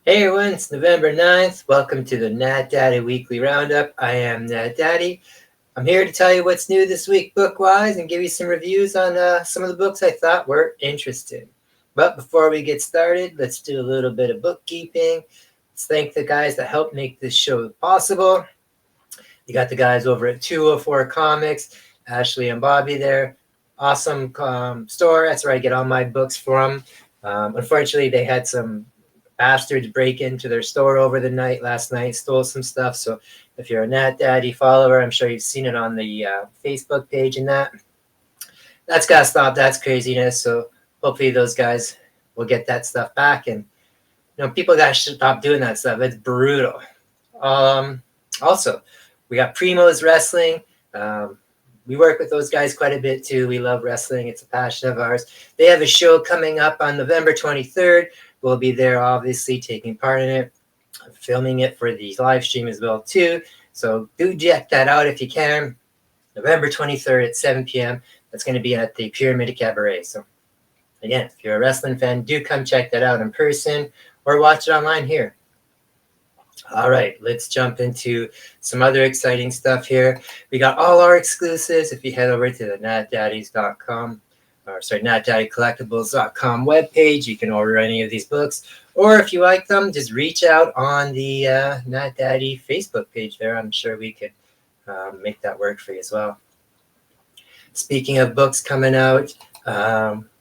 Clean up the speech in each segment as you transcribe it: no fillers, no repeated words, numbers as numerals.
Hey everyone, it's November 9th. Welcome to the Nat Daddy Weekly Roundup. I am Nat Daddy. I'm here to tell you what's new this week book-wise and give you some reviews on some of the books I thought were interesting. But before we get started, let's do a little bit of bookkeeping. Let's thank the guys that helped make this show possible. You got the guys over at 204 Comics, Ashley and Bobby there. Awesome store. That's where I get all my books from. Unfortunately, they had some bastards break into their store over the night last night, stole some stuff. So if you're a Nat Daddy follower, I'm sure you've seen it on the Facebook page and that's got to stop. That's craziness. So hopefully those guys will get that stuff back. And, people got to stop doing that stuff. It's brutal. Also, we got Primo's Wrestling. We work with those guys quite a bit too. We love wrestling. It's a passion of ours. They have a show coming up on November 23rd. We'll be there, obviously, taking part in it, filming it for the live stream as well too. So do check that out if you can. November 23rd at 7 p.m. That's going to be at the Pyramid Cabaret. So again, if you're a wrestling fan, do come check that out in person or watch it online here. All right, let's jump into some other exciting stuff here. We got all our exclusives. If you head over to the natdaddies.com, natdaddycollectibles.com webpage, you can order any of these books. Or if you like them, just reach out on the Nat Daddy Facebook page there. I'm sure we could make that work for you as well. Speaking of books coming out,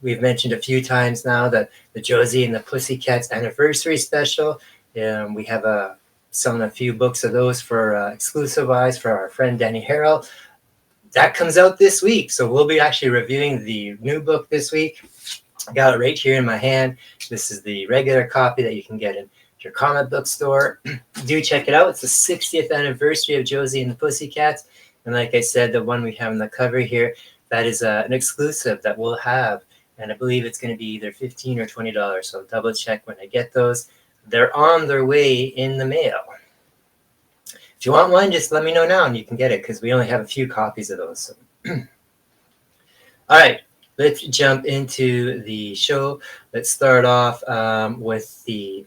we've mentioned a few times now that the Josie and the Pussycats anniversary special. We have selling a few books of those for exclusive eyes for our friend Danny Harrell. That comes out this week, so we'll be actually reviewing the new book this week. I got it right here in my hand. This is the regular copy that you can get in your comic book store. Do check it out. It's the 60th anniversary of Josie and the Pussycats, and like I said, the one we have on the cover here, that is an exclusive that we'll have, and I believe it's going to be either $15 or $20, so double check when I get those. They're on their way in the mail. If you want one, just let me know now and you can get it because we only have a few copies of those. So. All right, let's jump into the show. Let's start off with the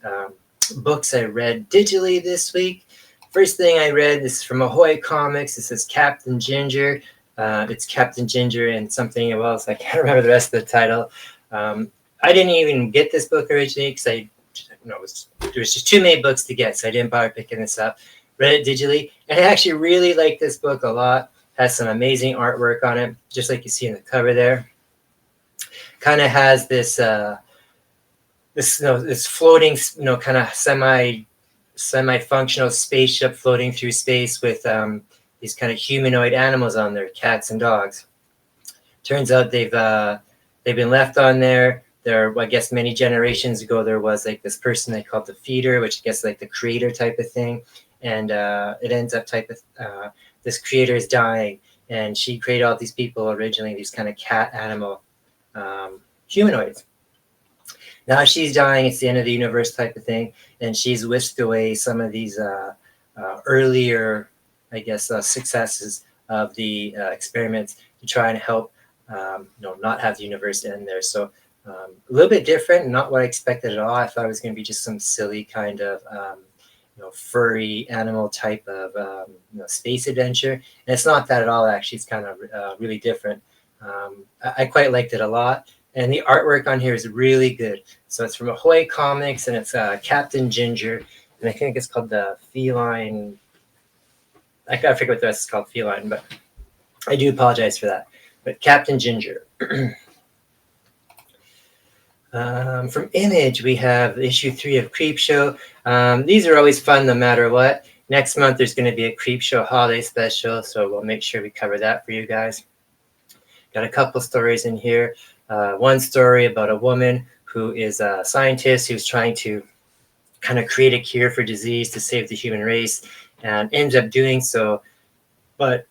books I read digitally this week. First thing I read, this is from Ahoy Comics. This is Captain Ginger. It's Captain Ginger and something else. I can't remember the rest of the title. I didn't even get this book originally because there was just too many books to get, so I didn't bother picking this up. Read it digitally, and I actually really like this book a lot. Has some amazing artwork on it, just like you see in the cover there. Kind of has this this floating, kind of semi-functional spaceship floating through space with these kind of humanoid animals on there, cats and dogs. Turns out they've been left on there. I guess many generations ago, there was like this person they called the feeder, which I guess like the creator type of thing. And it ends up this creator is dying, and she created all these people originally, these kind of cat animal humanoids. Now she's dying, it's the end of the universe type of thing, and she's whisked away some of these earlier, I guess, successes of the experiments to try and help not have the universe end there. So a little bit different, not what I expected at all. I thought it was going to be just some silly kind of furry animal type of space adventure, and it's not that at all. Actually, it's kind of really different. I quite liked it a lot, and the artwork on here is really good. So it's from Ahoy Comics, and it's Captain Ginger, and I think it's called the Feline. I gotta figure out what the rest is called, Feline, but I do apologize for that. But Captain Ginger. From Image, we have issue 3 of Creepshow. These are always fun no matter what. Next month, there's going to be a Creepshow holiday special, so we'll make sure we cover that for you guys. Got a couple stories in here. One story about a woman who is a scientist who's trying to kind of create a cure for disease to save the human race, and ends up doing so, but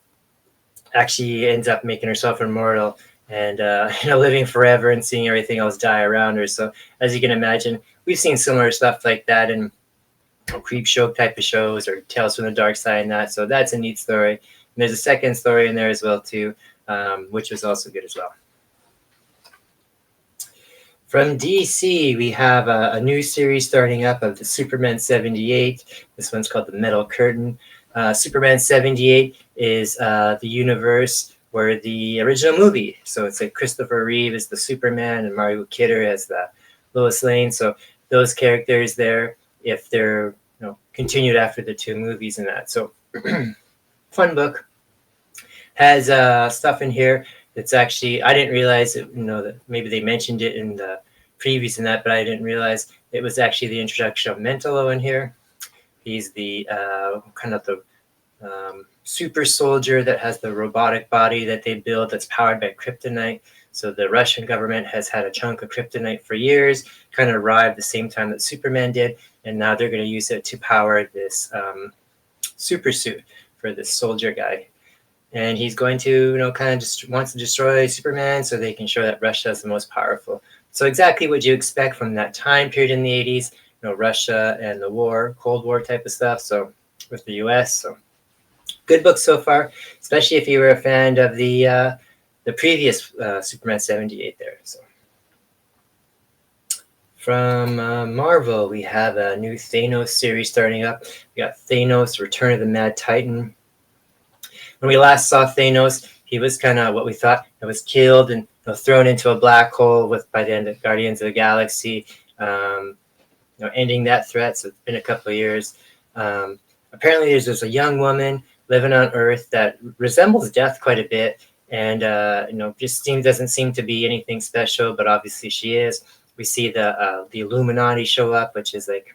actually ends up making herself immortal and living forever and seeing everything else die around her. So as you can imagine, we've seen similar stuff like that in Creepshow type of shows or Tales from the Dark Side and that. So that's a neat story. And there's a second story in there as well too, which was also good as well. From DC, we have a new series starting up of the Superman 78. This one's called The Metal Curtain. Superman 78 is the universe where the original movie, so it's like Christopher Reeve is the Superman and Mario Kidder as the Lois Lane. So those characters there, if they're continued after the two movies and that. So fun book. Has stuff in here that's actually, I didn't realize it, that maybe they mentioned it in the previews and that, but I didn't realize it was actually the introduction of Mentalo in here. He's the kind of the super soldier that has the robotic body that they build that's powered by kryptonite. So the Russian government has had a chunk of kryptonite for years, kind of arrived the same time that Superman did, and now they're going to use it to power this super suit for this soldier guy. And he's going to, kind of just wants to destroy Superman so they can show that Russia is the most powerful. So exactly what you expect from that time period in the 80s, Russia and the war, Cold War type of stuff. So with the US, so good book so far, especially if you were a fan of the previous Superman 78 there. So from Marvel, we have a new Thanos series starting up. We got Thanos, Return of the Mad Titan. When we last saw Thanos, he was kind of what we thought was killed and thrown into a black hole by the end of Guardians of the Galaxy, ending that threat. So it's been a couple of years. Apparently, there's just a young woman living on Earth that resembles Death quite a bit, and just doesn't seem to be anything special, but obviously she is. We see the Illuminati show up, which is like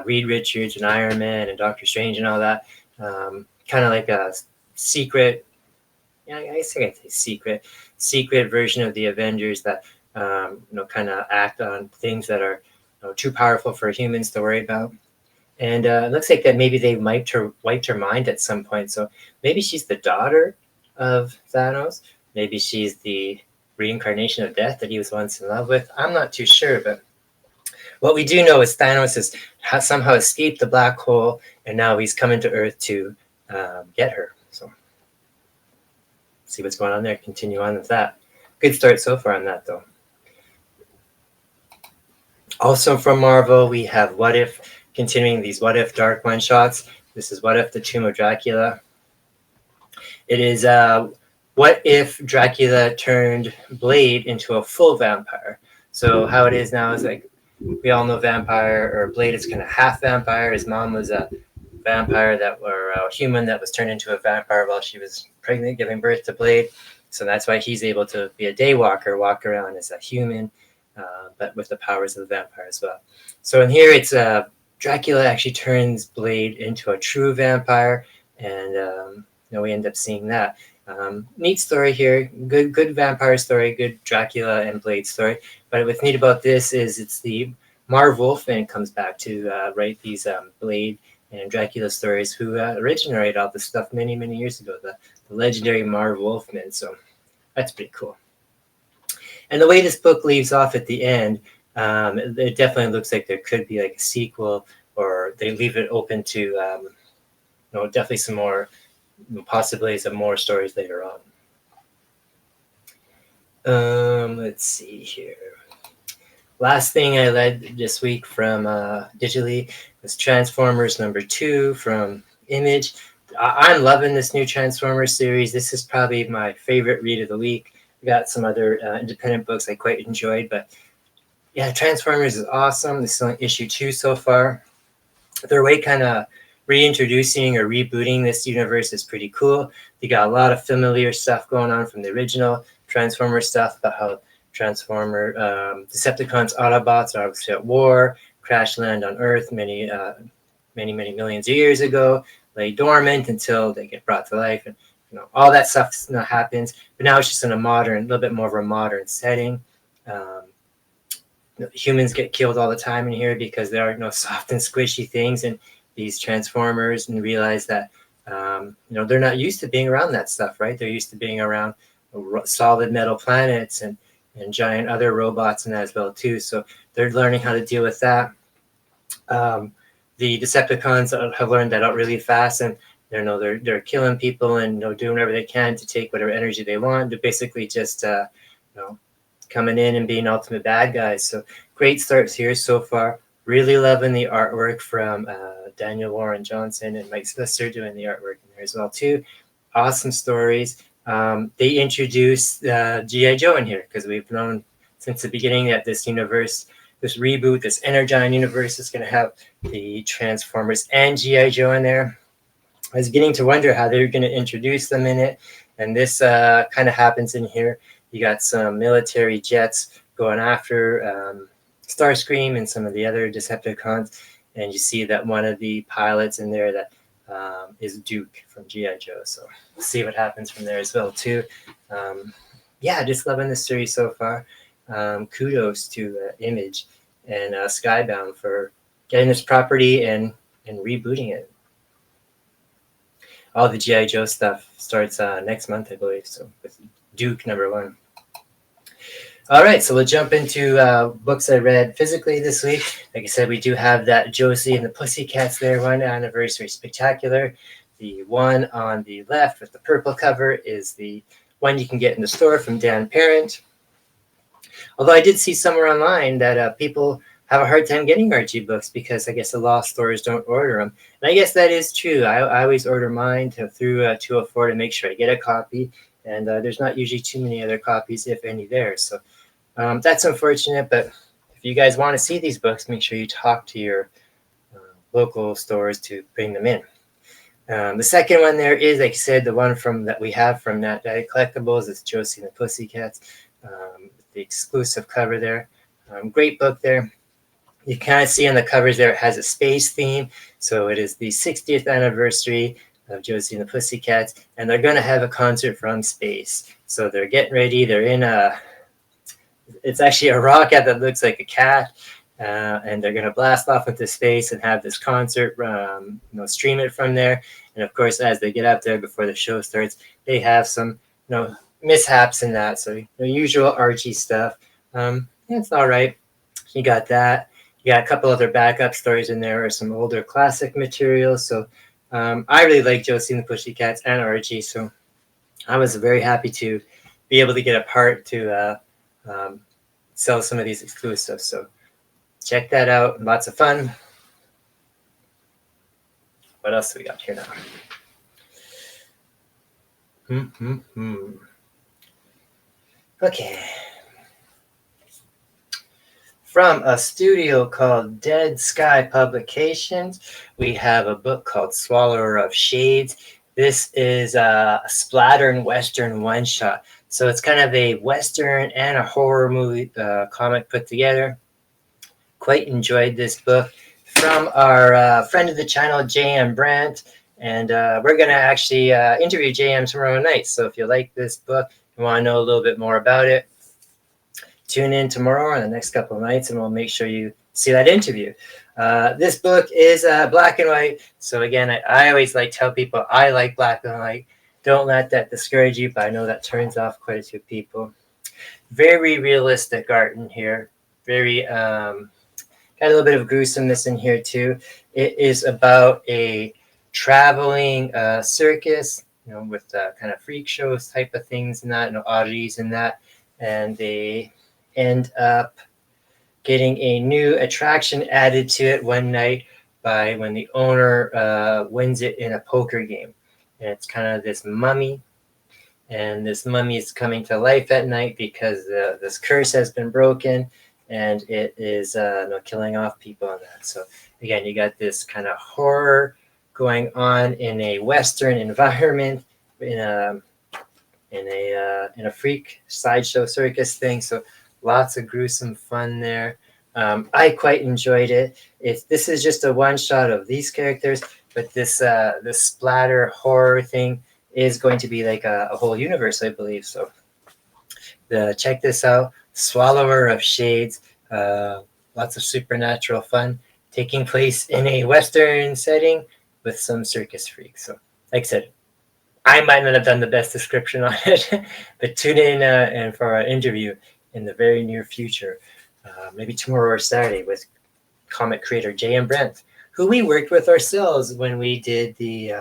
Reed Richards and Iron Man and Doctor Strange and all that. Kind of like a secret, I guess I could say secret version of the Avengers that kind of act on things that are too powerful for humans to worry about. And it looks like that maybe they wiped her mind at some point. So maybe she's the daughter of Thanos. Maybe she's the reincarnation of Death that he was once in love with. I'm not too sure, but what we do know is Thanos has somehow escaped the black hole, and now he's coming to Earth to get her. So see what's going on there. Continue on with that. Good start so far on that, though. Also from Marvel, we have What If, continuing these What If Dark One shots. This is What If the Tomb of Dracula. It is what if Dracula turned Blade into a full vampire. So how it is now is like, we all know vampire, or Blade is kind of half vampire. His mom was a vampire or a human that was turned into a vampire while she was pregnant, giving birth to Blade. So that's why he's able to be a daywalker, walk around as a human, but with the powers of the vampire as well. So in here, it's Dracula actually turns Blade into a true vampire, and we end up seeing that. Neat story here, good vampire story, good Dracula and Blade story. But what's neat about this is it's the Marv Wolfman comes back to write these Blade and Dracula stories, who originated all this stuff many, many years ago, the legendary Marv Wolfman. So that's pretty cool. And the way this book leaves off at the end, it definitely looks like there could be like a sequel, or they leave it open to definitely some more, possibly some more stories later on. Let's see here. Last thing I read this week from digitally was Transformers #2 from Image. I'm loving this new Transformers series. This is probably my favorite read of the week. We got some other independent books I quite enjoyed, but yeah, Transformers is awesome. This is only issue 2 so far. Their way kind of reintroducing or rebooting this universe is pretty cool. They got a lot of familiar stuff going on from the original Transformer stuff about how Decepticons, Autobots are obviously at war, crash land on Earth many millions of years ago, lay dormant until they get brought to life, and all that stuff happens. But now it's just in a little bit more of a modern setting. Humans get killed all the time in here because there are no soft and squishy things in these Transformers, and realize that they're not used to being around that stuff, right? They're used to being around solid metal planets and giant other robots and that as well too. So they're learning how to deal with that. The Decepticons have learned that out really fast, and they're killing people and doing whatever they can to take whatever energy they want. They're basically just coming in and being ultimate bad guys. So great starts here so far. Really loving the artwork from Daniel Warren Johnson and Mike Slicer doing the artwork in there as well too. Awesome stories. They introduced G.I. Joe in here because we've known since the beginning that this universe, this reboot, this Energon universe is going to have the Transformers and G.I. Joe in there. I was beginning to wonder how they were going to introduce them in it. And this kind of happens in here. You got some military jets going after Starscream and some of the other Decepticons. And you see that one of the pilots in there that is Duke from G.I. Joe. So we'll see what happens from there as well, too. Yeah, just loving this series so far. Kudos to Image and Skybound for getting this property and rebooting it. All the G.I. Joe stuff starts next month, I believe, so with Duke #1. All right, so we'll jump into books I read physically this week. Like I said, we do have that Josie and the Pussycats there, 1 anniversary spectacular. The one on the left with the purple cover is the one you can get in the store from Dan Parent. Although I did see somewhere online that people have a hard time getting Archie books because I guess the law stores don't order them. And I guess that is true. I always order mine through 204 to make sure I get a copy. And there's not usually too many other copies, if any, there. So that's unfortunate. But if you guys want to see these books, make sure you talk to your local stores to bring them in. The second one there is, like I said, the one that we have from Nat Daddy Collectibles. It's Josie and the Pussycats. The exclusive cover there. Great book there. You kind of see on the covers there, it has a space theme. So it is the 60th anniversary of Josie and the Pussycats, and they're going to have a concert from space. So they're getting ready. They're in it's actually a rocket that looks like a cat, and they're going to blast off into space and have this concert, stream it from there. And of course, as they get up there before the show starts, they have some, mishaps in that. So usual Archie stuff. It's all right. You got that. You got a couple other backup stories in there or some older classic materials. So I really like Josie and the Pussycats and Archie. So I was very happy to be able to get a part to sell some of these exclusives. So check that out. Lots of fun. What else do we got here now? Okay. From a studio called Dead Sky Publications, we have a book called Swallower of Shades. This is a splatter western one-shot. So it's kind of a western and a horror movie comic put together. Quite enjoyed this book. From our friend of the channel, J.M. Brandt. And we're going to actually interview J.M. tomorrow night. So if you like this book, you want to know a little bit more about it, tune in tomorrow or the next couple of nights, and we'll make sure you see that interview. This book is black and white. So again, I always tell people I like black and white. Don't let that discourage you, but I know that turns off quite a few people. Very realistic art in here. Very got a little bit of gruesomeness in here too. It is about a traveling circus, with kind of freak shows type of things and that, oddities and that, and they end up getting a new attraction added to it one night when the owner wins it in a poker game. And it's kind of this mummy, and this mummy is coming to life at night because this curse has been broken, and it is killing off people and that. So again, you got this kind of horror going on in a Western environment, in a freak sideshow circus thing. So lots of gruesome fun there. I quite enjoyed it. This is just a one shot of these characters, but this splatter horror thing is going to be like a whole universe, I believe. So check this out. Swallower of Shades. Lots of supernatural fun taking place in a Western setting with some circus freaks. So like I said, I might not have done the best description on it, but tune in and for our interview in the very near future, maybe tomorrow or Saturday, with comic creator J.M. Brandt, who we worked with ourselves when we did the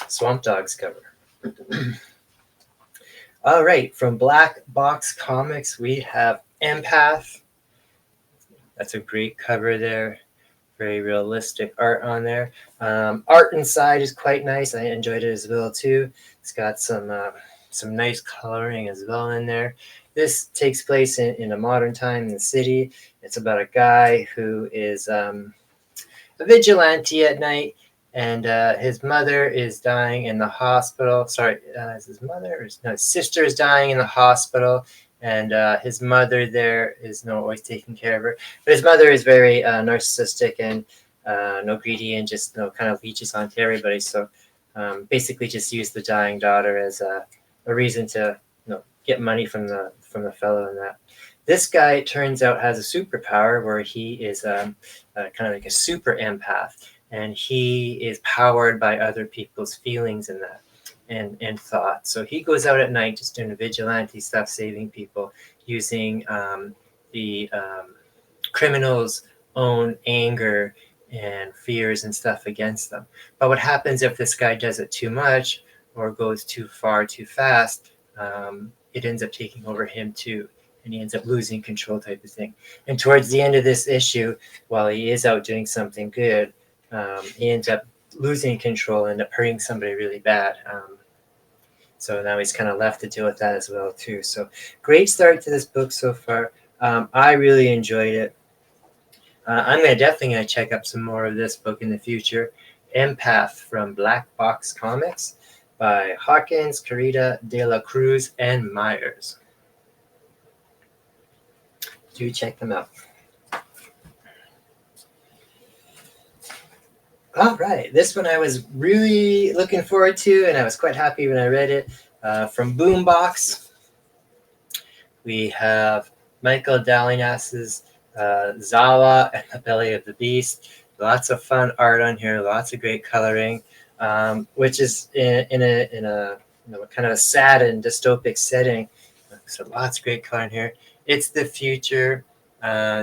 Swamp Dogs cover. All right, from Black Box Comics, we have Empath. That's a great cover there. Very realistic art on there. Art inside is quite nice. I enjoyed it as well too. It's got some nice coloring as well in there. This takes place in a modern time in the city. It's about a guy who is a vigilante at night, and his mother is dying in the hospital. Sorry, is his mother? Or no, his sister is dying in the hospital, and his mother there is no always taking care of her. But his mother is very narcissistic and no greedy, and just kind of leeches onto everybody. So basically, just use the dying daughter as a reason to get money from the fellow and that. This guy, it turns out, has a superpower where he is kind of like a super empath, and he is powered by other people's feelings and that and thoughts. So he goes out at night just doing the vigilante stuff, saving people using the criminals' own anger and fears and stuff against them. But what happens if this guy does it too much or goes too far too fast? It ends up taking over him too, and he ends up losing control type of thing. And towards the end of this issue, while he is out doing something good, he ends up losing control and up hurting somebody really bad. So now he's kind of left to deal with that as well too. So great start to this book so far. I really enjoyed it. I'm definitely gonna check up some more of this book in the future. Empath from Black Box Comics by Hawkins, Carita, De La Cruz, and Myers. Do check them out. All right, this one I was really looking forward to, and I was quite happy when I read it. From Boombox, we have Michael Dalinas's Zawa and the Belly of the Beast. Lots of fun art on here, lots of great coloring, which is in a kind of a sad and dystopic setting. So lots of great color in here. It's the future.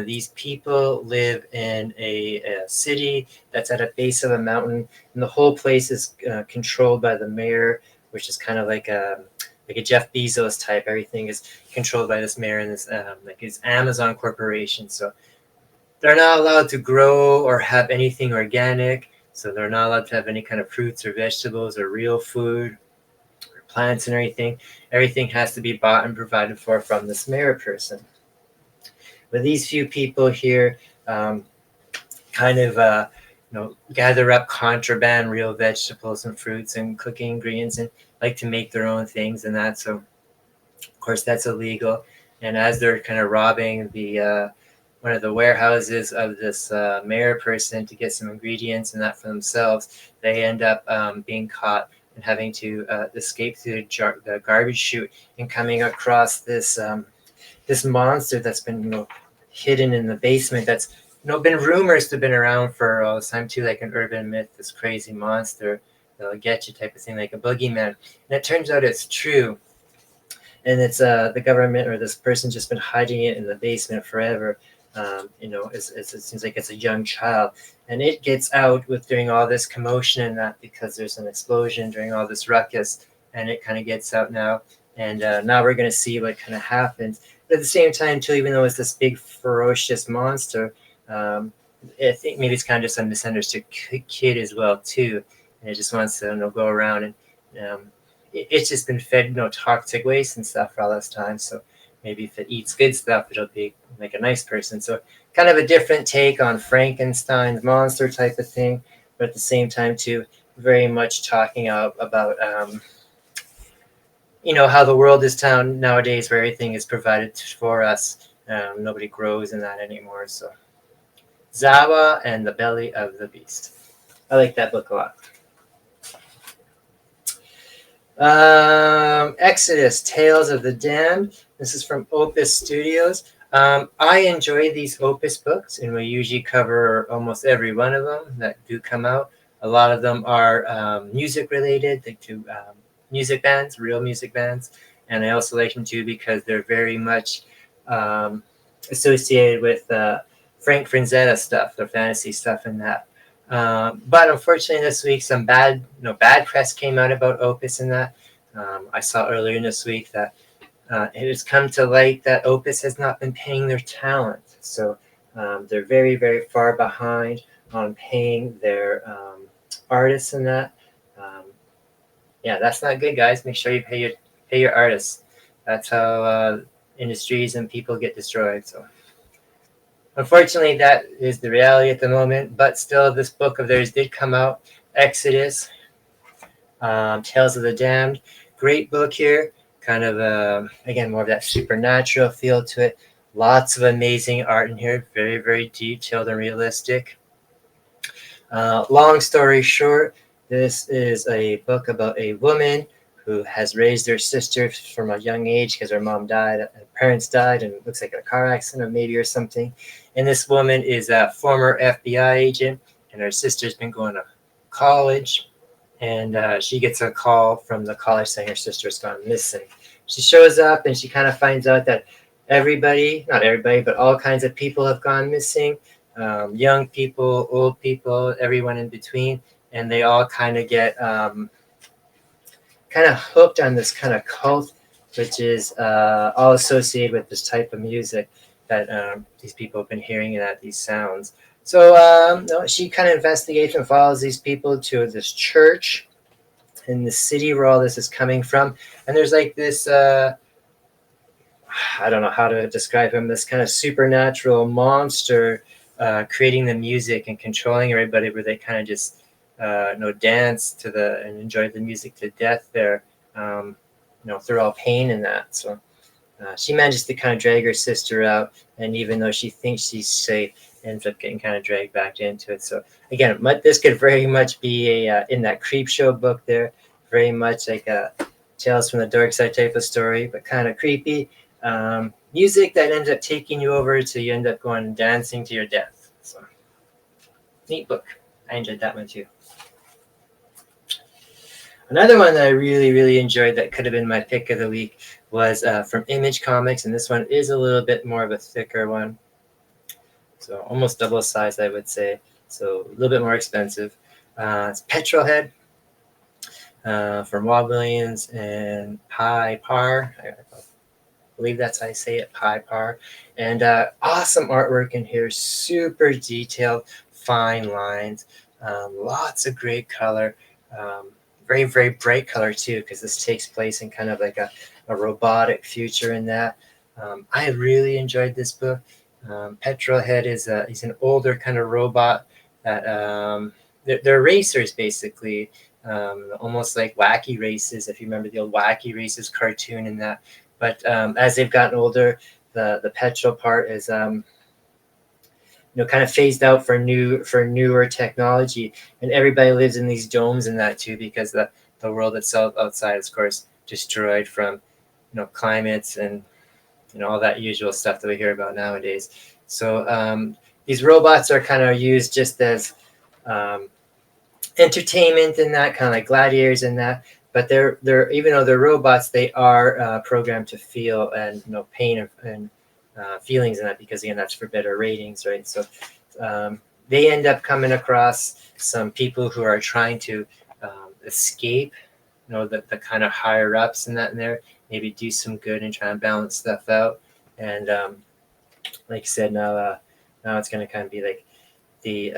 These people live in a city that's at a base of a mountain, and the whole place is controlled by the mayor, which is kind of like a Jeff Bezos type. Everything is controlled by this mayor and this like his Amazon corporation. So they're not allowed to grow or have anything organic. So they're not allowed to have any kind of fruits or vegetables or real food or plants and everything. Everything has to be bought and provided for from this mayor person. But these few people here kind of gather up contraband, real vegetables and fruits and cooking ingredients, and like to make their own things and that. So of course that's illegal. And as they're kind of robbing the one of the warehouses of this mayor person to get some ingredients and that for themselves, they end up being caught and having to escape through the garbage chute and coming across this this monster that's been hidden in the basement. That's been rumors to have been around for all this time too, like an urban myth. This crazy monster that'll get you type of thing, like a boogeyman. And it turns out it's true. And it's the government or this person's just been hiding it in the basement forever. It seems like it's a young child, and it gets out with doing all this commotion and that because there's an explosion during all this ruckus, and it kind of gets out now. And now we're going to see what kind of happens. But at the same time, too, even though it's this big, ferocious monster, I think maybe it's kind of just a misunderstood kid as well, too. And it just wants to go around. And it's just been fed toxic waste and stuff for all this time. So maybe if it eats good stuff, it'll be like a nice person. So kind of a different take on Frankenstein's monster type of thing. But at the same time, too, very much talking about how the world is nowadays, where everything is provided for us. Nobody grows in that anymore. So Zawa and the Belly of the Beast. I like that book a lot. Exodus, Tales of the Damned. This is from Opus Studios. I enjoy these Opus books, and we usually cover almost every one of them that do come out. A lot of them are music related. They do music bands, real music bands, and I also like them too because they're very much associated with Frank Frazetta stuff, their fantasy stuff, and that. But unfortunately, this week some bad press came out about Opus and that. I saw earlier in this week that it has come to light that Opus has not been paying their talent. So they're very, very far behind on paying their artists and that. Um, yeah, that's not good, guys. Make sure you pay your artists. That's how industries and people get destroyed. So unfortunately, that is the reality at the moment. But still, this book of theirs did come out. Exodus, Tales of the Damned. Great book here. Kind of, again, more of that supernatural feel to it. Lots of amazing art in here. Very, very detailed and realistic. Long story short, this is a book about a woman who has raised her sister from a young age because her mom died, her parents died, and it looks like a car accident maybe or something. And this woman is a former FBI agent, and her sister's been going to college, and she gets a call from the college saying her sister's gone missing. She shows up, and she kind of finds out that everybody, not everybody, but all kinds of people have gone missing. Young people, old people, everyone in between, and they all kind of get kind of hooked on this kind of cult, which is all associated with this type of music that these people have been hearing, that these sounds. So she kind of investigates and follows these people to this church in the city where all this is coming from, and there's like this. I don't know how to describe him. This kind of supernatural monster creating the music and controlling everybody, where they kind of just dance to the and enjoy the music to death there, through all pain and that. So she manages to kind of drag her sister out, and even though she thinks she's safe, ends up getting kind of dragged back into it. So again, this could very much be a in that creep show book there, very much like a Tales from the Dark Side type of story, but kind of creepy. Music that ends up taking you over till you end up going dancing to your death. So neat book. I enjoyed that one too. Another one that I really, really enjoyed that could have been my pick of the week was from Image Comics, and this one is a little bit more of a thicker one. So almost double sized, I would say. So a little bit more expensive. It's Petrolhead from Rob Williams and Pi Par. I believe that's how I say it, Pi Par. And awesome artwork in here, super detailed, fine lines, lots of great color, very, very bright color too, because this takes place in kind of like a robotic future in that. I really enjoyed this book. Petrolhead he's an older kind of robot that they're racers basically, almost like Wacky Races, if you remember the old Wacky Races cartoon and that. But as they've gotten older, the petrol part is kind of phased out for newer technology, and everybody lives in these domes and that too, because the world itself outside is of course destroyed from climates and all that usual stuff that we hear about nowadays. So these robots are kind of used just as entertainment and that, kind of like gladiators and that. But they're even though they're robots, they are programmed to feel and pain and feelings and that, because again, that's for better ratings, right? So they end up coming across some people who are trying to escape, the kind of higher ups and that in there, maybe do some good and try and balance stuff out. And like I said, now it's going to kind of be like the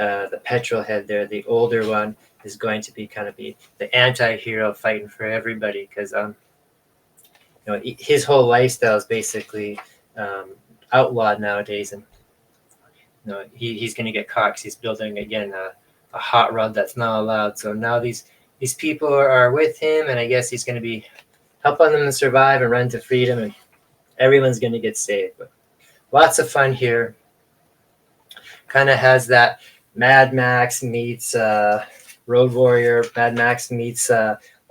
Petrolhead there, the older one, is going to be the anti-hero fighting for everybody, because his whole lifestyle is basically outlawed nowadays, and he's going to get caught because he's building again a hot rod that's not allowed. So now these people are with him, and I guess he's going to be helping them to survive and run to freedom, and everyone's going to get saved. But lots of fun here. Kind of has that Mad Max meets Road Warrior, Mad Max meets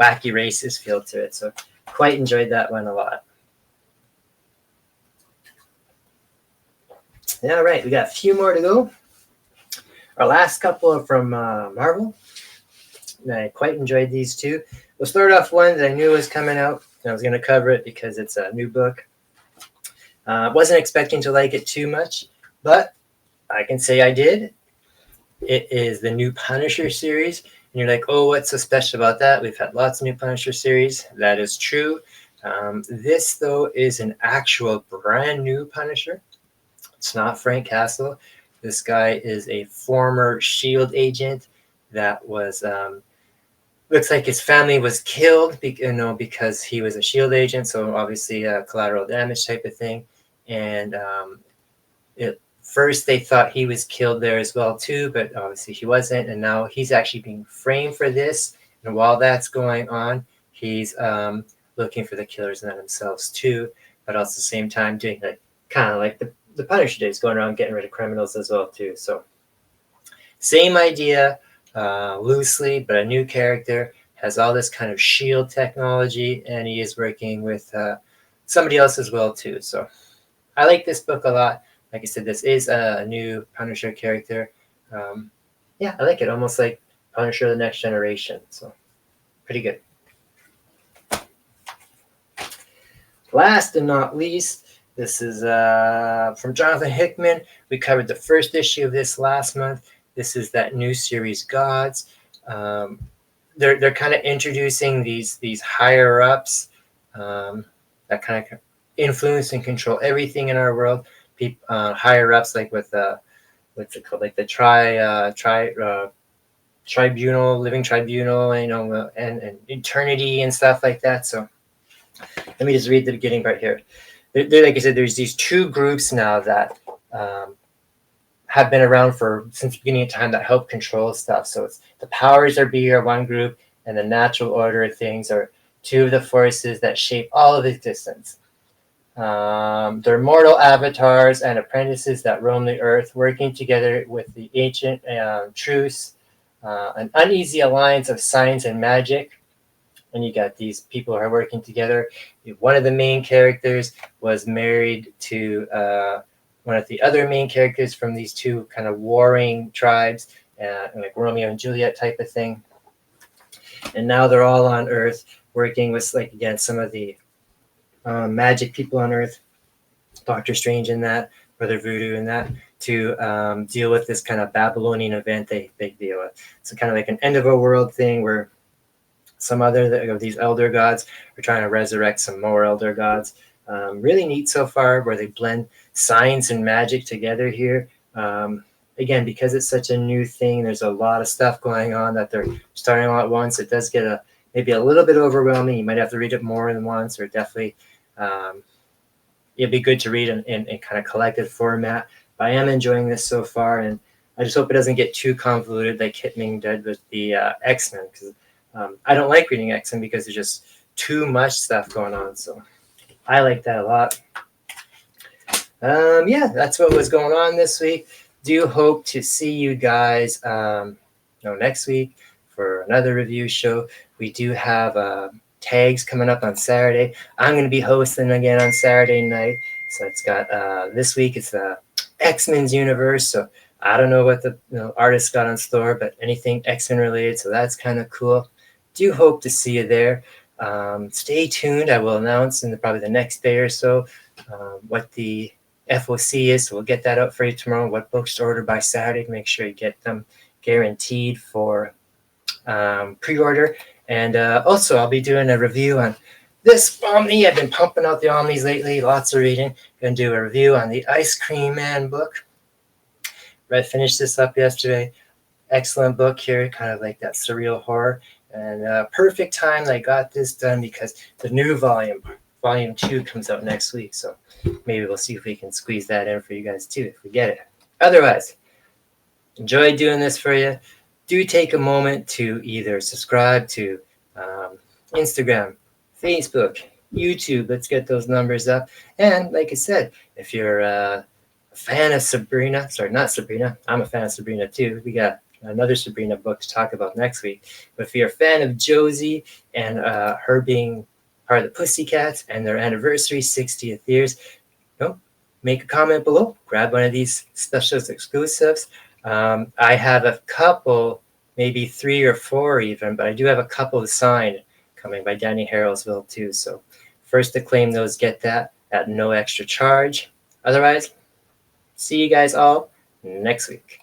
Wacky Races feel to it. So quite enjoyed that one a lot. All right, we got a few more to go. Our last couple are from Marvel. I quite enjoyed these two. We'll start off one that I knew was coming out. I was going to cover it because it's a new book. Wasn't expecting to like it too much, but I can say I did. It is the new Punisher series, And you're like, oh, what's so special about that? We've had lots of new Punisher series. That is true. This, though, is an actual brand new Punisher. It's not Frank Castle. This guy is a former S.H.I.E.L.D. agent that was, looks like his family was killed because he was a S.H.I.E.L.D. agent, so obviously collateral damage type of thing. And first they thought he was killed there as well too, but obviously he wasn't, and now he's actually being framed for this. And while that's going on, he's looking for the killers and themselves too, but also at the same time doing like kind of like the Punisher days, going around getting rid of criminals as well too. So same idea, loosely, but a new character, has all this kind of shield technology, and he is working with somebody else as well too. So I like this book a lot. Like I said, this is a new Punisher character. Yeah, I like it. Almost like Punisher the Next Generation. So pretty good. Last and not least, this is from Jonathan Hickman. We covered the first issue of this last month. This is that new series, Gods. They're kind of introducing these higher ups that kind of influence and control everything in our world. Higher ups, like with what's it called, like the tribunal, living tribunal, and eternity and stuff like that. So let me just read the beginning part here. They're, like I said, there's these two groups now that have been around since the beginning of time that help control stuff. So it's the powers that be are one group, and the natural order of things are two of the forces that shape all of existence. They're mortal avatars and apprentices that roam the earth, working together with the ancient truce, an uneasy alliance of science and magic. And you got these people who are working together. One of the main characters was married to one of the other main characters from these two kind of warring tribes, like Romeo and Juliet type of thing. And now they're all on Earth working with, like, again, some of the magic people on Earth, Doctor Strange in that, Brother Voodoo in that, to deal with this kind of Babylonian event they deal with. So kind of like an end of a world thing where some other of these elder gods are trying to resurrect some more elder gods. Really neat so far, where they blend science and magic together here. Again, because it's such a new thing, there's a lot of stuff going on that they're starting all at once. It does get maybe a little bit overwhelming. You might have to read it more than once, or definitely it'd be good to read in kind of collected format. But I am enjoying this so far, and I just hope it doesn't get too convoluted like Hickman did with the X-Men, because I don't like reading X-Men because there's just too much stuff going on. So I like that a lot. Yeah, that's what was going on this week. Do hope to see you guys next week for another review show. We do have tags coming up on Saturday. I'm going to be hosting again on Saturday night. So it's got this week it's the X-Men's universe. So I don't know what the artists got on store, but anything X-Men related. So that's kind of cool. Do hope to see you there. Stay tuned. I will announce in probably the next day or so what the FOC is. So we'll get that out for you tomorrow. What books to order by Saturday. Make sure you get them guaranteed for pre-order. And also, I'll be doing a review on this Omni. I've been pumping out the Omnis lately. Lots of reading. Going to do a review on the Ice Cream Man book. Finished this up yesterday. Excellent book here. Kind of like that surreal horror. And perfect time that I got this done because the new volume 2 comes out next week. So maybe we'll see if we can squeeze that in for you guys too, if we get it. Otherwise, enjoy doing this for you. Do take a moment to either subscribe to Instagram, Facebook, YouTube. Let's get those numbers up. And like I said, if you're a fan of Sabrina, I'm a fan of Sabrina too. We got another Sabrina book to talk about next week. But if you're a fan of Josie and her being part of the Pussycats and their anniversary, 60th years, make a comment below. Grab one of these special exclusives. I have a couple, maybe 3 or 4 even, but I do have a couple signed coming by Danny Harrelsville too. So first to claim those get that at no extra charge. Otherwise, see you guys all next week.